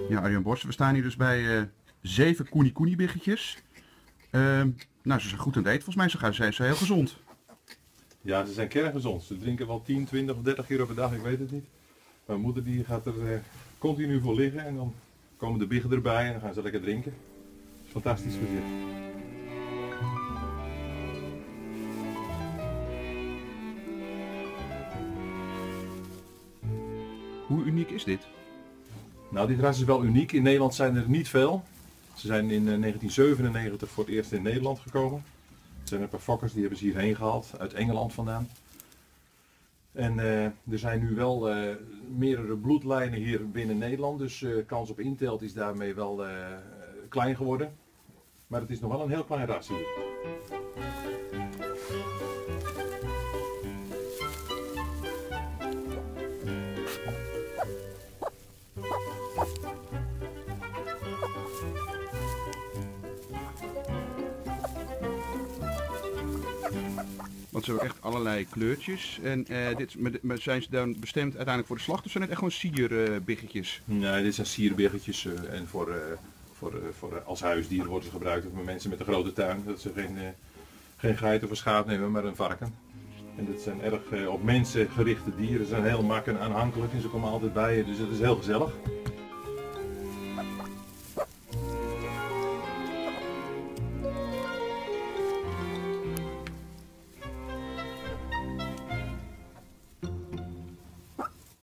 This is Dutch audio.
Ja, Arjan Bos, we staan hier dus bij 7 koenie biggetjes. Nou, ze zijn goed aan het eten volgens mij, zijn ze heel gezond. Ja, ze zijn kerngezond. Ze drinken wel 10, 20 of 30 keer per dag, ik weet het niet. Mijn moeder die gaat er continu voor liggen en dan komen de biggen erbij en dan gaan ze lekker drinken. Dat is fantastisch gezicht. Hoe uniek is dit? Nou, dit ras is wel uniek. In Nederland zijn er niet veel. Ze zijn in 1997 voor het eerst in Nederland gekomen. Er zijn een paar fokkers die hebben ze hierheen gehaald, uit Engeland vandaan. En er zijn nu wel meerdere bloedlijnen hier binnen Nederland, dus kans op inteelt is daarmee wel klein geworden. Maar het is nog wel een heel klein ras hier. Want ze hebben echt allerlei kleurtjes. En zijn ze dan bestemd uiteindelijk voor de slacht of zijn het echt gewoon sierbiggetjes? Nee, dit zijn sierbiggetjes en als huisdieren worden ze gebruikt. Of met mensen met een grote tuin, dat ze geen geit of een schaap nemen, maar een varken. En dat zijn erg op mensen gerichte dieren. Ze zijn heel makkelijk en aanhankelijk en ze komen altijd bij je, dus het is heel gezellig.